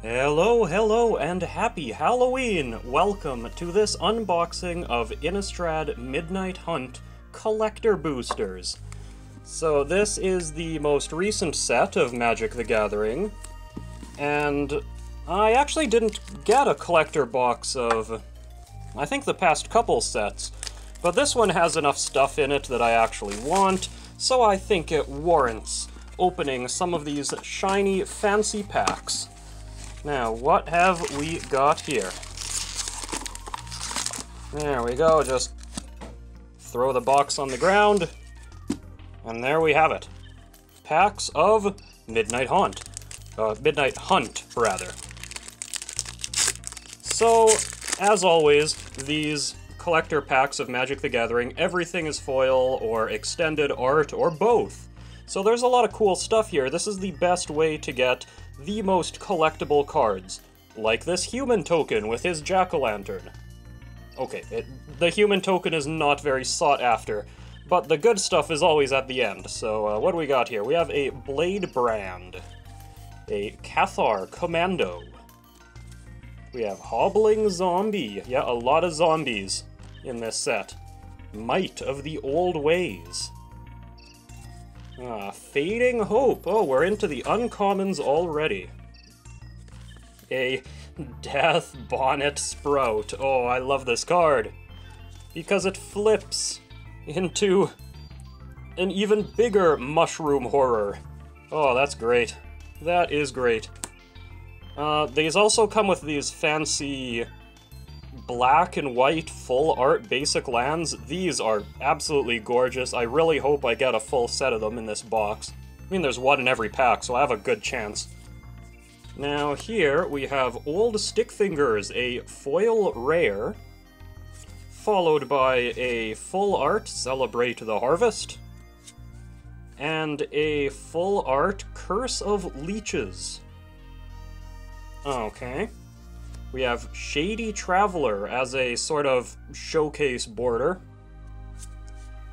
Hello, and happy Halloween! Welcome to this unboxing of Innistrad Midnight Hunt Collector Boosters. So this is the most recent set of Magic the Gathering, and I actually didn't get a collector box of, I think, the past couple sets, but this one has enough stuff in it that I actually want, so I think it warrants opening some of these shiny, fancy packs. Now, what have we got here? There we go, just throw the box on the ground, and there we have it. Packs of Midnight Hunt. Midnight Hunt, rather. So, as always, these collector packs of Magic the Gathering, everything is foil, or extended art, or both. So there's a lot of cool stuff here. This is the best way to get the most collectible cards, like this human token with his jack-o'-lantern. Okay, the human token is not very sought after, but the good stuff is always at the end. So what do we got here? We have a Blade Brand, a Cathar Commando, we have Hobbling Zombie, yeah, a lot of zombies in this set, Might of the Old Ways, Fading Hope. Oh, we're into the uncommons already. A Death Bonnet Sprout. Oh, I love this card, because it flips into an even bigger mushroom horror. Oh, that's great. That is great. These also come with these fancy black and white full art basic lands. These are absolutely gorgeous. I really hope I get a full set of them in this box. I mean, there's one in every pack, so I have a good chance. Now here we have Old Stick Fingers, a foil rare, followed by a full art Celebrate the Harvest, and a full art Curse of Leeches. Okay. We have Shady Traveler as a sort of showcase border.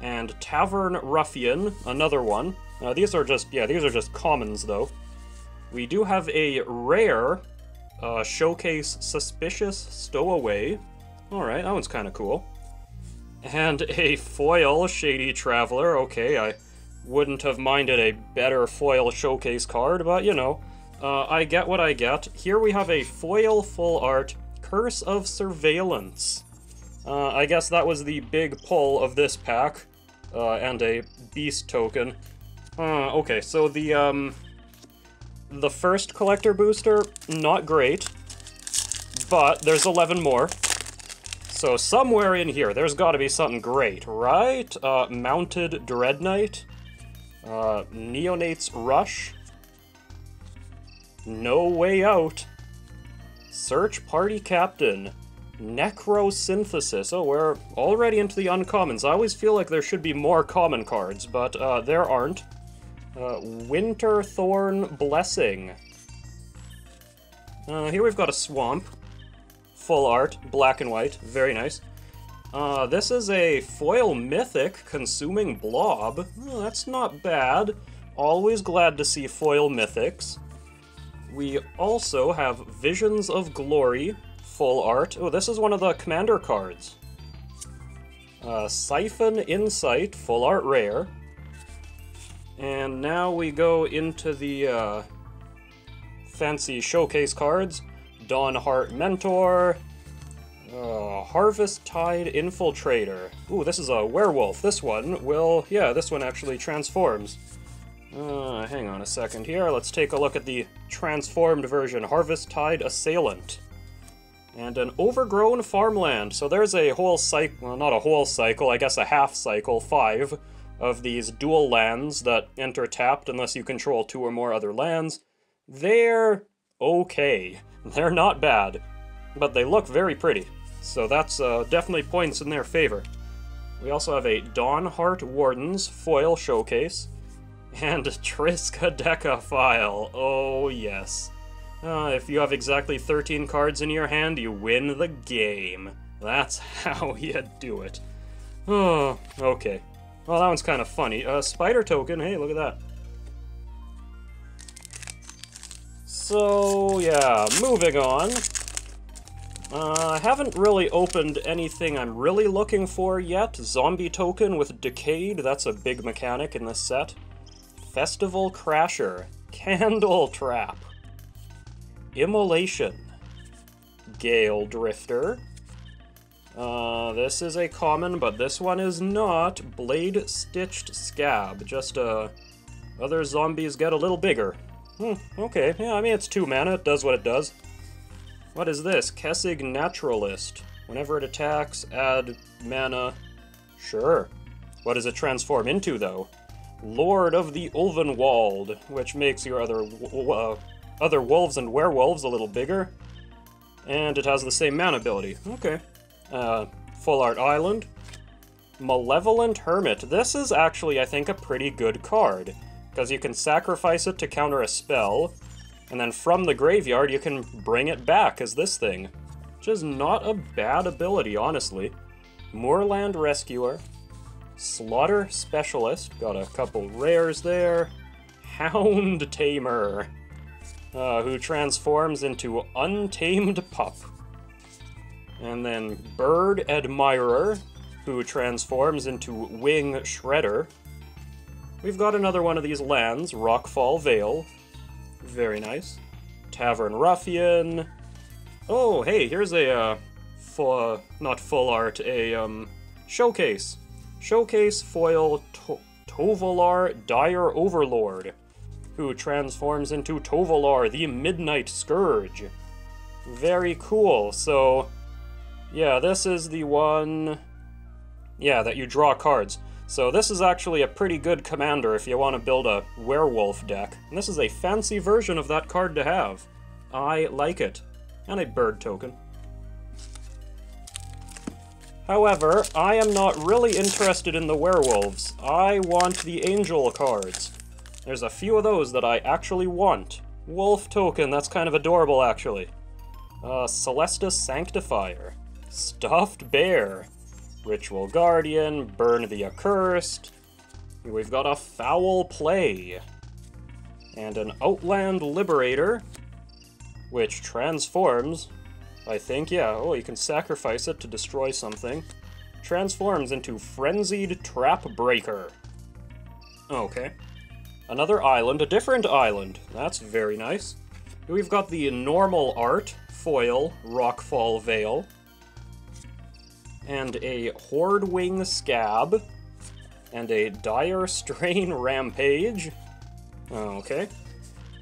And Tavern Ruffian, another one. These are just commons, though. We do have a rare showcase Suspicious Stowaway. Alright, that one's kind of cool. And a foil Shady Traveler. Okay, I wouldn't have minded a better foil showcase card, but you know. I get what I get. Here we have a foil full art Curse of Surveillance. I guess that was the big pull of this pack, and a beast token. Okay, so the first collector booster, not great, but there's 11 more. So somewhere in here, there's gotta be something great, right? Mounted Dread Knight, Neonate's Rush, No Way Out, Search Party Captain, Necrosynthesis. Oh, we're already into the uncommons. I always feel like there should be more common cards, but there aren't. Winterthorn Blessing. Here we've got a Swamp. Full art, black and white, very nice. This is a foil mythic Consuming Blob. Oh, that's not bad. Always glad to see foil mythics. We also have Visions of Glory, full art. Oh, this is one of the commander cards. Siphon Insight, full art rare. And now we go into the fancy showcase cards. Dawnheart Mentor, Harvest Tide Infiltrator. Ooh, this is a werewolf. This one will, yeah, this one actually transforms. Hang on a second here. Let's take a look at the transformed version. Harvest Tide Assailant. And an Overgrown Farmland. So there's a whole cycle, well, not a whole cycle, I guess a half cycle, 5, of these dual lands that enter tapped unless you control 2 or more other lands. They're okay. They're not bad, but they look very pretty. So that's definitely points in their favor. We also have a Dawnheart Warden's foil showcase. And Triskaideka File. Oh, yes. If you have exactly 13 cards in your hand, you win the game. That's how you do it. Oh, okay. Well, that one's kind of funny. Spider token, hey, look at that. So, yeah, moving on. I haven't really opened anything I'm really looking for yet. Zombie token with Decayed, that's a big mechanic in this set. Festival Crasher. Candle Trap. Immolation. Gale Drifter. This is a common, but this one is not. Blade Stitched Scab. Just, other zombies get a little bigger. Okay, yeah, I mean, it's 2 mana, it does what it does. What is this? Kessig Naturalist. Whenever it attacks, add mana. Sure. What does it transform into, though? Lord of the Ulvenwald, which makes your other wolves and werewolves a little bigger. And it has the same mana ability. Okay. Full Art Island. Malevolent Hermit. This is actually, I think, a pretty good card, because you can sacrifice it to counter a spell, and then from the graveyard you can bring it back as this thing, which is not a bad ability, honestly. Moorland Rescuer. Slaughter Specialist. Got a couple rares there. Hound Tamer, who transforms into Untamed Pup. And then Bird Admirer, who transforms into Wing Shredder. We've got another one of these lands, Rockfall Vale. Very nice. Tavern Ruffian. Oh, hey, here's a, not full art, a, showcase. Showcase foil Tovolar Dire Overlord, who transforms into Tovolar the Midnight Scourge. Very cool. So, yeah, this is the one, yeah, that you draw cards. So this is actually a pretty good commander if you want to build a werewolf deck. And this is a fancy version of that card to have. I like it. And a bird token. However, I am not really interested in the werewolves. I want the angel cards. There's a few of those that I actually want. Wolf token, that's kind of adorable actually. Celestus Sanctifier. Stuffed Bear. Ritual Guardian, Burn the Accursed. We've got a Foul Play. And an Outland Liberator, which transforms, I think, yeah, oh, you can sacrifice it to destroy something. Transforms into Frenzied Trap Breaker. Okay. Another island, a different island. That's very nice. We've got the normal art, foil, Rockfall Vale. And a Hordewing Scab, and a Dire Strain Rampage. Okay.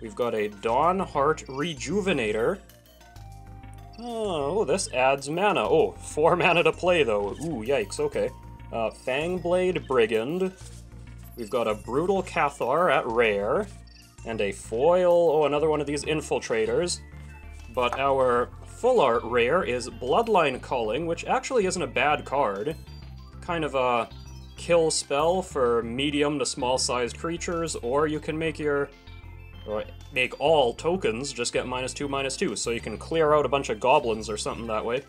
We've got a Dawnheart Rejuvenator. Oh, this adds mana. Oh, 4 mana to play, though. Ooh, yikes, okay. Fangblade Brigand. We've got a Brutal Cathar at rare, and a foil, oh, another one of these infiltrators. But our full art rare is Bloodline Culling, which actually isn't a bad card. Kind of a kill spell for medium to small sized creatures, or you can make make all tokens just get -2/-2, so you can clear out a bunch of goblins or something that way.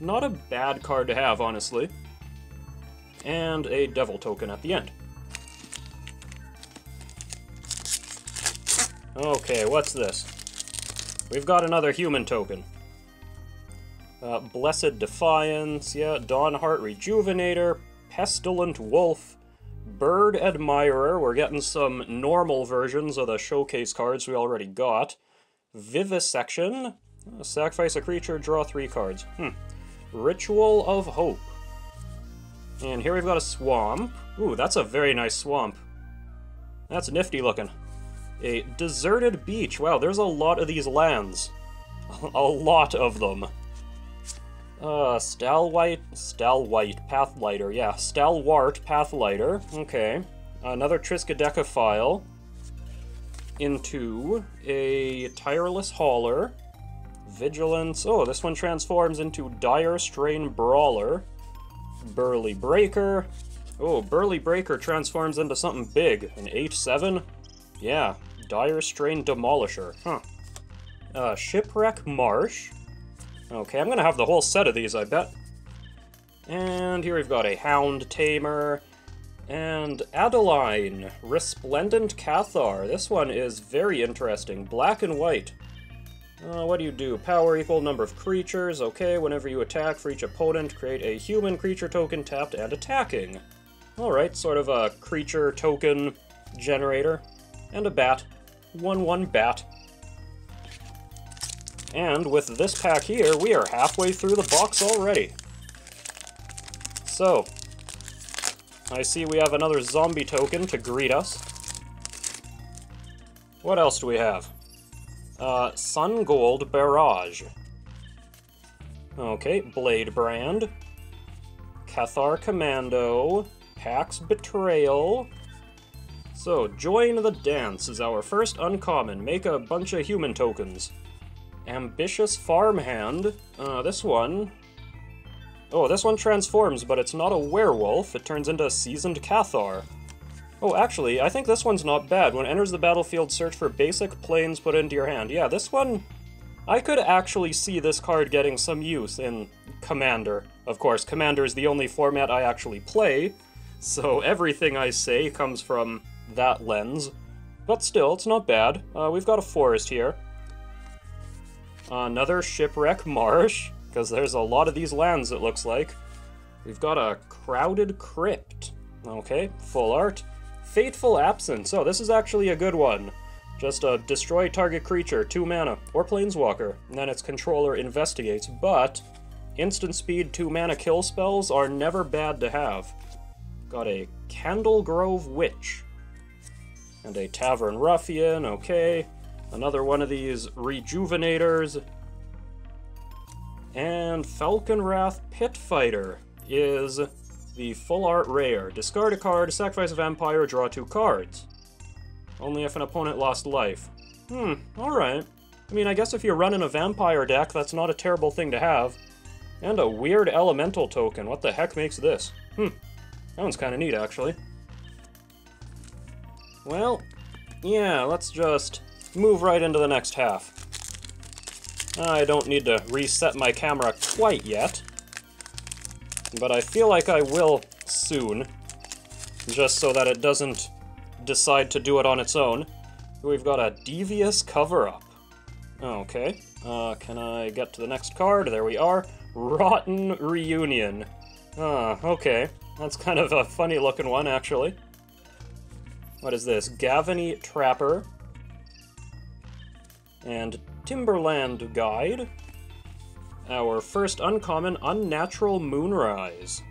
Not a bad card to have, honestly. And a devil token at the end. Okay, what's this? We've got another human token. Blessed Defiance, yeah, Dawnheart Rejuvenator, Pestilent Wolf, Bird Admirer, we're getting some normal versions of the showcase cards we already got. Vivisection, sacrifice a creature, draw 3 cards. Ritual of Hope. And here we've got a swamp. Ooh, that's a very nice swamp. That's nifty looking. A Deserted Beach. Wow, there's a lot of these lands. A lot of them. Stalwart Pathlighter. Yeah, Stalwart Pathlighter. Okay. Another Triskaidekaphile. Into a Tireless Hauler. Vigilance. Oh, this one transforms into Dire Strain Brawler. Burly Breaker. Oh, Burly Breaker transforms into something big. An 8/7? Yeah. Dire Strain Demolisher. Huh. Shipwreck Marsh. Okay, I'm gonna have the whole set of these, I bet. And here we've got a Hound Tamer, And Adeline, Resplendent Cathar. This one is very interesting. Black and white. What do you do? Power equal number of creatures. Okay, whenever you attack for each opponent, create a human creature token tapped and attacking. Alright, sort of a creature token generator. And a bat. 1/1 bat. And with this pack here, we are halfway through the box already. So, I see we have another zombie token to greet us. What else do we have? Sun Gold Barrage. Okay, Blade Brand. Cathar Commando. Pax Betrayal. So, Join the Dance is our first uncommon. Make a bunch of human tokens. Ambitious Farmhand. This one... Oh, this one transforms, but it's not a werewolf. It turns into a Seasoned Cathar. Oh, actually, I think this one's not bad. When it enters the battlefield, search for basic planes put into your hand. Yeah, this one... I could actually see this card getting some use in Commander. Of course, Commander is the only format I actually play, so everything I say comes from that lens. But still, it's not bad. We've got a forest here. Another Shipwreck Marsh, because there's a lot of these lands, it looks like. We've got a Crowded Crypt. Okay, full art. Fateful Absence. Oh, this is actually a good one. Just a destroy target creature, 2 mana, or planeswalker, and then its controller investigates, but instant speed 2 mana kill spells are never bad to have. Got a Candle Grove Witch. And a Tavern Ruffian, okay. Another one of these Rejuvenators. And Falconwrath Pitfighter is the full art rare. Discard a card, sacrifice a vampire, draw 2 cards. Only if an opponent lost life. Alright. I mean, I guess if you're running a vampire deck, that's not a terrible thing to have. And a weird elemental token. What the heck makes this? That one's kind of neat, actually. Well, yeah, let's just move right into the next half. I don't need to reset my camera quite yet, but I feel like I will soon, just so that it doesn't decide to do it on its own. We've got a Devious Cover-Up. Okay, can I get to the next card? There we are. Rotten Reunion. Okay. That's kind of a funny-looking one, actually. What is this? Gavany Trapper. And Timberland Guide. Our first uncommon, Unnatural Moonrise.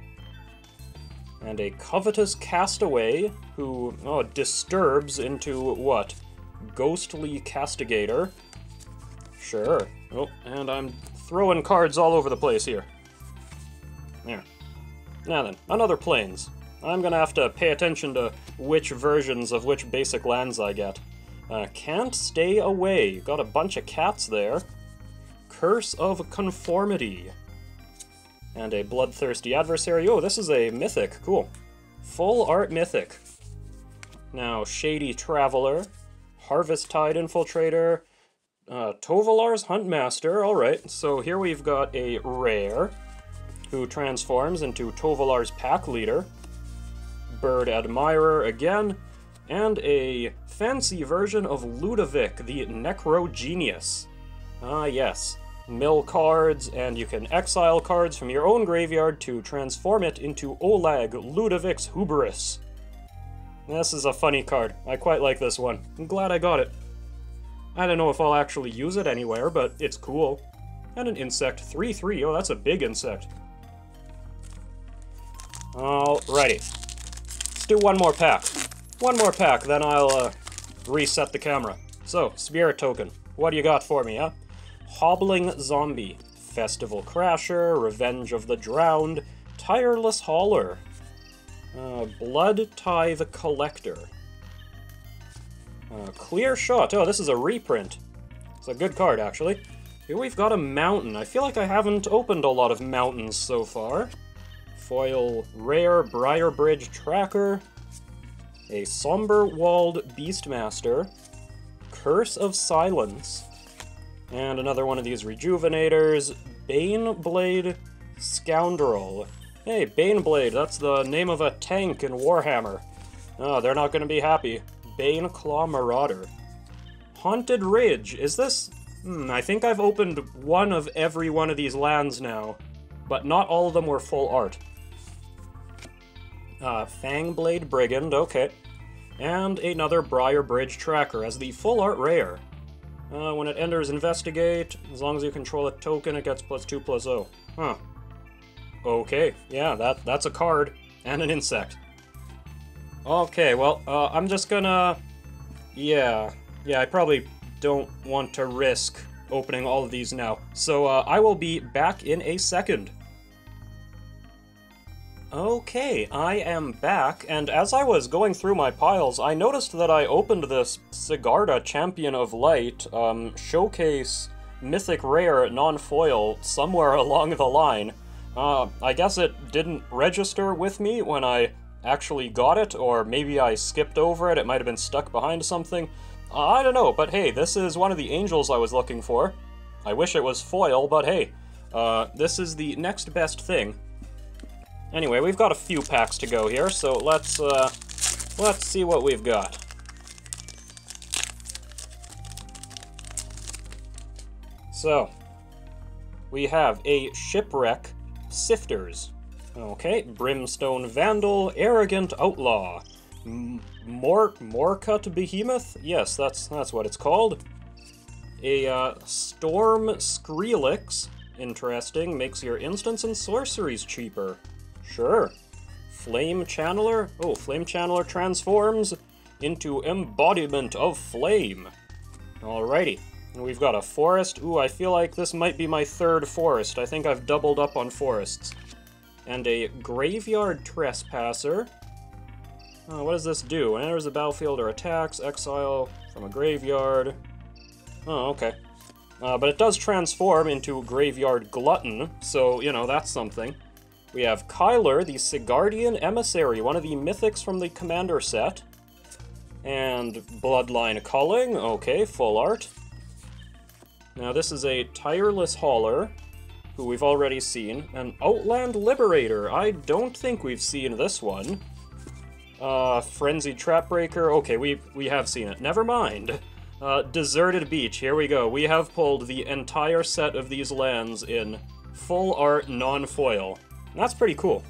And a Covetous Castaway, who, disturbs into, what? Ghostly Castigator. Sure. Oh, and I'm throwing cards all over the place here. There. Now then, another Plains. I'm gonna have to pay attention to which versions of which basic lands I get. Can't Stay Away. Got a bunch of cats there. Curse of Conformity. And a Bloodthirsty Adversary. Oh, this is a Mythic. Cool. Full art Mythic. Now, Shady Traveler. Harvesttide Infiltrator. Tovalar's Huntmaster. Alright, so here we've got a rare, who transforms into Tovalar's Pack Leader. Bird Admirer again. And a fancy version of Ludovic, the Necro Genius. Ah, yes. Mill cards, and you can exile cards from your own graveyard to transform it into Olag, Ludovic's Hubris. This is a funny card. I quite like this one. I'm glad I got it. I don't know if I'll actually use it anywhere, but it's cool. And an insect. 3/3. Oh, that's a big insect. Alrighty. Let's do one more pack. One more pack, then I'll reset the camera. So, Spirit Token. What do you got for me, huh? Hobbling Zombie. Festival Crasher. Revenge of the Drowned. Tireless Hauler. Blood Tithe Collector. Clear Shot. Oh, this is a reprint. It's a good card, actually. Here we've got a mountain. I feel like I haven't opened a lot of mountains so far. Foil Rare Briarbridge Tracker. A Somber-Walled Beastmaster. Curse of Silence. And another one of these Rejuvenators. Baneblade Scoundrel. Hey, Baneblade, that's the name of a tank in Warhammer. Oh, they're not gonna be happy. Baneclaw Marauder. Haunted Ridge, is this... I think I've opened one of every one of these lands now, but not all of them were full art. Fangblade Brigand, okay. And another Briar Bridge Tracker as the full art rare. When it enters Investigate, as long as you control a token, it gets +2/+0. Huh. Okay, yeah, that's a card, and an insect. Okay, well, I'm just gonna... Yeah, I probably don't want to risk opening all of these now. So, I will be back in a second. Okay, I am back, and as I was going through my piles, I noticed that I opened this Sigarda Champion of Light Showcase Mythic Rare non-foil somewhere along the line. I guess it didn't register with me when I actually got it, or maybe I skipped over it, it might have been stuck behind something. I don't know, but hey, this is one of the angels I was looking for. I wish it was foil, but hey, this is the next best thing. Anyway, we've got a few packs to go here, so let's see what we've got. So, we have a Shipwreck Sifters. Okay, Brimstone Vandal, Arrogant Outlaw. Morcut Behemoth? Yes, that's what it's called. A Storm Skrillex. Interesting, makes your instants and sorceries cheaper. Sure. Flame Channeler? Oh, Flame Channeler transforms into Embodiment of Flame. Alrighty. And we've got a forest. Ooh, I feel like this might be my third forest. I think I've doubled up on forests. And a Graveyard Trespasser. What does this do? When it enters the battlefield or attacks, exile from a graveyard. Oh, okay. But it does transform into Graveyard Glutton, so, you know, that's something. We have Kyler, the Sigardian Emissary, one of the mythics from the Commander set. And Bloodline Culling, okay, full art. Now this is a Tireless Hauler, who we've already seen. An Outland Liberator, I don't think we've seen this one. Frenzied Trapbreaker, okay, we have seen it, never mind. Deserted Beach, here we go. We have pulled the entire set of these lands in full art non-foil. That's pretty cool.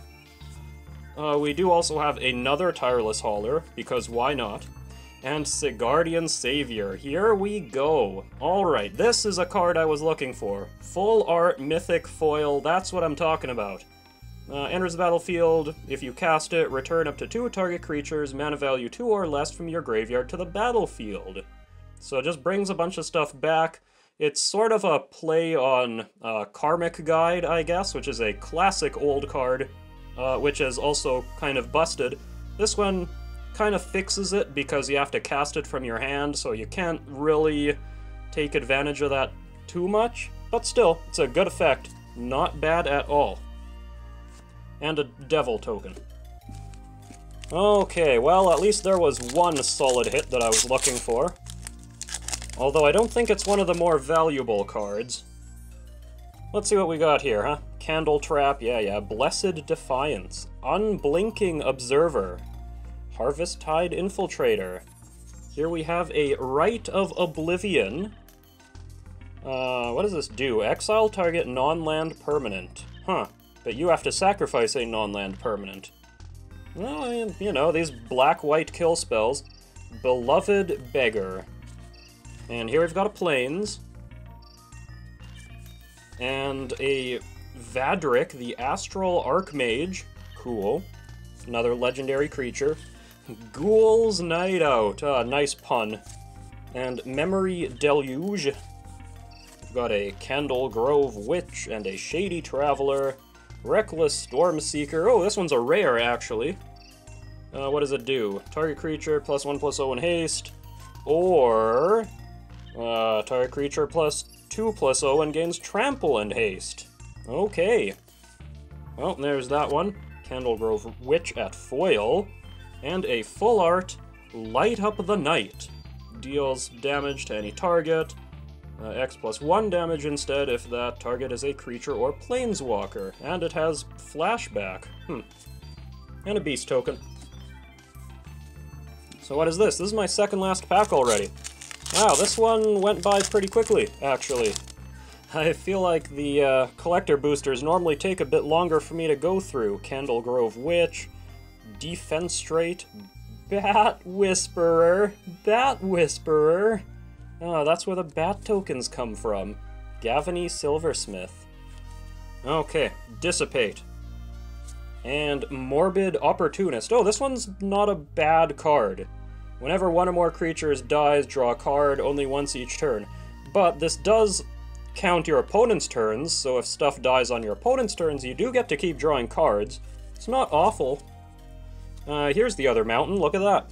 We do also have another Tireless Hauler, because why not? And Sigardian Savior, here we go. Alright, this is a card I was looking for. Full art, mythic foil, that's what I'm talking about. Enters the battlefield, if you cast it, return up to 2 target creatures, mana value 2 or less from your graveyard to the battlefield. So it just brings a bunch of stuff back. It's sort of a play on Karmic Guide, I guess, which is a classic old card, which is also kind of busted. This one kind of fixes it because you have to cast it from your hand, so you can't really take advantage of that too much. But still, it's a good effect. Not bad at all. And a Devil token. Okay, well, at least there was one solid hit that I was looking for. Although I don't think it's one of the more valuable cards. Let's see what we got here, huh? Candle Trap, yeah. Blessed Defiance. Unblinking Observer. Harvest-Tide Infiltrator. Here we have a Rite of Oblivion. What does this do? Exile target non-land permanent. Huh. But you have to sacrifice a non-land permanent. Well, you know, these black-white kill spells. Beloved Beggar. And here we've got a Plains. And a Vadric, the Astral Archmage. Cool. Another legendary creature. Ghoul's Night Out. Nice pun. And Memory Deluge. We've got a Candle Grove Witch and a Shady Traveler. Reckless Stormseeker. Oh, this one's a rare, actually. What does it do? Target creature +1/+0 in haste. Or... target creature +2/+0 and gains trample and haste. Okay. Well, there's that one. Candle Grove Witch at foil. And a full art Light Up the Night. Deals damage to any target. X plus 1 damage instead if that target is a creature or planeswalker. And it has flashback. And a beast token. So what is this? This is my second last pack already. Wow, this one went by pretty quickly, actually. I feel like the collector boosters normally take a bit longer for me to go through. Candle Grove Witch, Defenstrate, Bat Whisperer, Oh, that's where the bat tokens come from. Gavany Silversmith. Okay, Dissipate. And Morbid Opportunist. Oh, this one's not a bad card. Whenever one or more creatures dies, draw a card only once each turn. But this does count your opponent's turns, so if stuff dies on your opponent's turns, you do get to keep drawing cards. It's not awful. Here's the other mountain, look at that.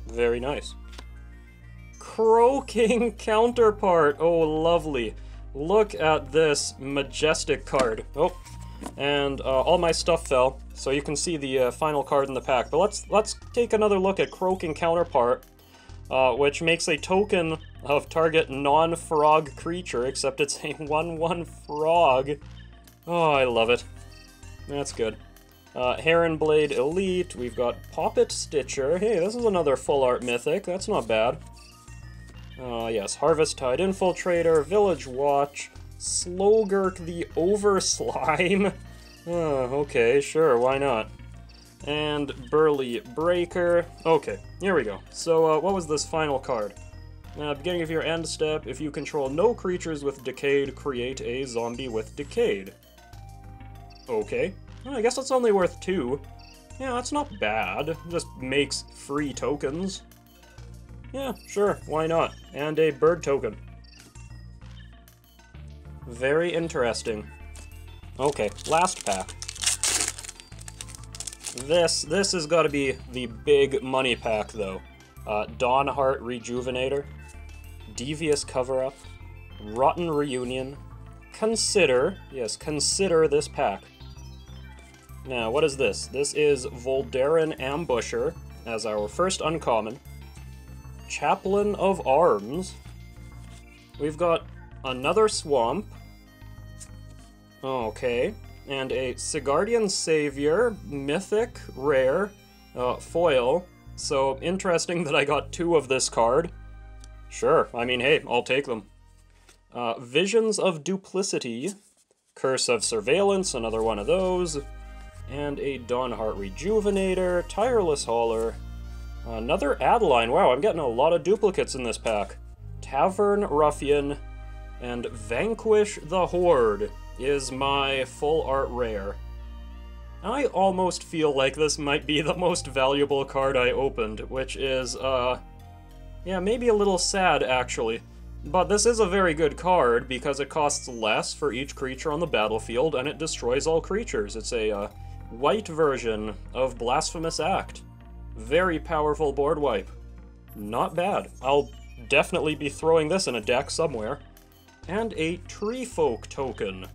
Very nice. Croaking Counterpart, oh lovely. Look at this majestic card. Oh, and all my stuff fell, so you can see the final card in the pack. But let's take another look at Croaking Counterpart, which makes a token of target non-frog creature, except it's a 1/1 frog. Oh, I love it. That's good. Heronblade Elite, we've got Poppet Stitcher. Hey, this is another full art mythic, that's not bad. Yes, Harvesttide Infiltrator, Village Watch, Slogurk the Overslime. Okay, sure, why not? And Burly Breaker. Okay, here we go. So, what was this final card? Beginning of your end step, if you control no creatures with Decayed, create a zombie with Decayed. Okay. Well, I guess it's only worth 2. Yeah, that's not bad. Just makes free tokens. Yeah, sure, why not? And a bird token. Very interesting. Okay, last pack. This has got to be the big money pack, though. Dawnheart Rejuvenator, Devious Cover-Up, Rotten Reunion. Consider, yes, consider this pack. Now, what is this? This is Voldarin Ambusher as our first uncommon. Chaplain of Arms. We've got another Swamp. Okay. And a Sigardian Savior, Mythic, Rare, Foil. So, interesting that I got 2 of this card. Sure, I mean, hey, I'll take them. Visions of Duplicity, Curse of Surveillance, another one of those. And a Dawnheart Rejuvenator, Tireless Hauler, another Adeline. Wow, I'm getting a lot of duplicates in this pack. Tavern Ruffian, and Vanquish the Horde is my full art rare. I almost feel like this might be the most valuable card I opened, which is, yeah, maybe a little sad, actually. But this is a very good card, because it costs less for each creature on the battlefield, and it destroys all creatures. It's a, white version of Blasphemous Act. Very powerful board wipe. Not bad. I'll definitely be throwing this in a deck somewhere. And a Tree Folk token.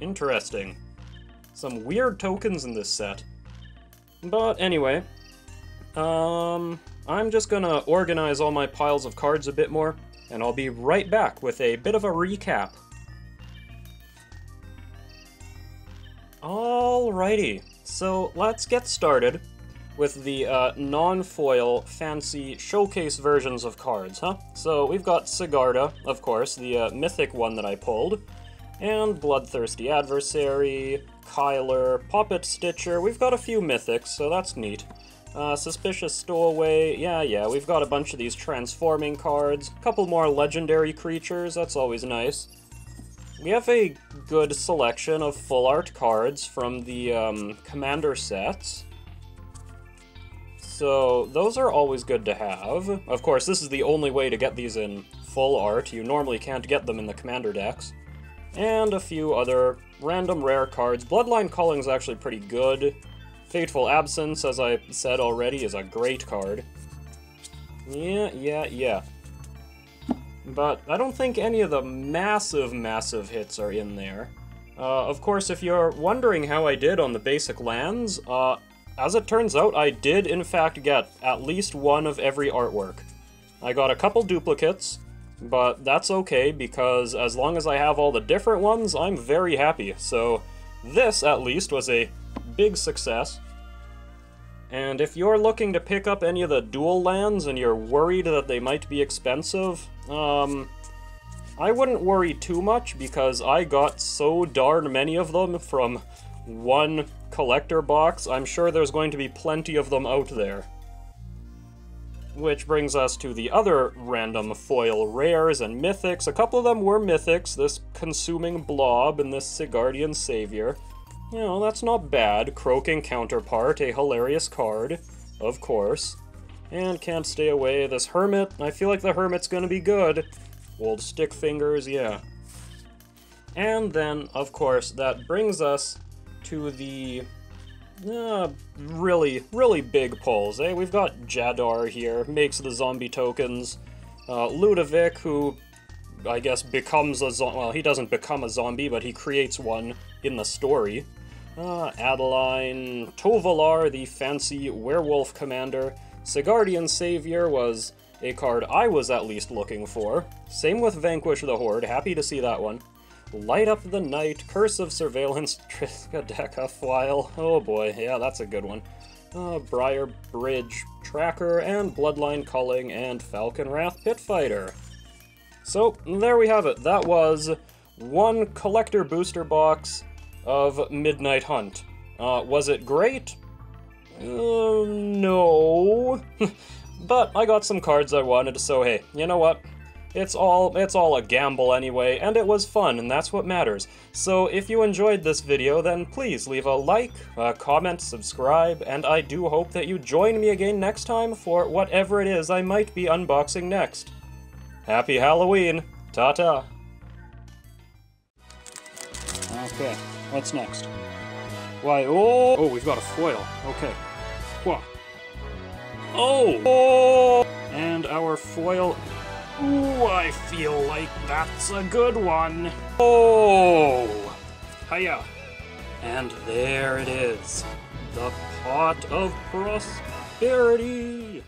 Interesting. Some weird tokens in this set. But anyway, I'm just gonna organize all my piles of cards a bit more, and I'll be right back with a bit of a recap. Alrighty, so let's get started with the non-foil fancy showcase versions of cards, huh? So we've got Sigarda, of course, the mythic one that I pulled, and Bloodthirsty Adversary, Kyler, Poppet Stitcher. We've got a few mythics, so that's neat. Suspicious Stowaway, yeah, we've got a bunch of these transforming cards, a couple more legendary creatures, that's always nice. We have a good selection of full art cards from the commander sets. So those are always good to have. Of course, this is the only way to get these in full art. You normally can't get them in the commander decks. And a few other random rare cards. Bloodline Calling is actually pretty good. Fateful Absence, as I said already, is a great card. Yeah. But I don't think any of the massive hits are in there. Of course, if you're wondering how I did on the basic lands, as it turns out, I did in fact get at least one of every artwork. I got a couple duplicates, But that's okay, because as long as I have all the different ones, I'm very happy. So this, at least, was a big success. And if you're looking to pick up any of the dual lands and you're worried that they might be expensive, I wouldn't worry too much, because I got so darn many of them from one collector box. I'm sure there's going to be plenty of them out there. Which brings us to the other random foil rares and mythics. A couple of them were mythics, this Consuming Blob and this Sigardian Savior. You know, that's not bad. Croaking Counterpart, a hilarious card, of course. And can't stay away, this Hermit. I feel like the Hermit's gonna be good. Old stick fingers, yeah. And then, of course, that brings us to the really big pulls, eh? We've got Jadar here, makes the zombie tokens. Ludovic, who I guess becomes a zombie. Well, he doesn't become a zombie, but he creates one in the story. Adeline, Tovalar, the fancy werewolf commander. Sigardian Savior was a card I was at least looking for. Same with Vanquish the Horde, happy to see that one. Light Up the Night, Curse of Surveillance, Triskaideka Foil. Oh boy, yeah, that's a good one. Briar Bridge Tracker, and Bloodline Culling, and Falcon Wrath Pitfighter. So, there we have it. That was one collector booster box of Midnight Hunt. Was it great? No. But I got some cards I wanted, so hey, you know what? It's all a gamble anyway, and it was fun, and that's what matters. So if you enjoyed this video, then please leave a like, a comment, subscribe, and I do hope that you join me again next time for whatever it is I might be unboxing next. Happy Halloween! Ta-ta! Okay, what's next? Why, oh, we've got a foil. Okay. What? Oh! And our foil... Ooh, I feel like that's a good one. Oh! Hiya! And there it is. The Pot of Prosperity!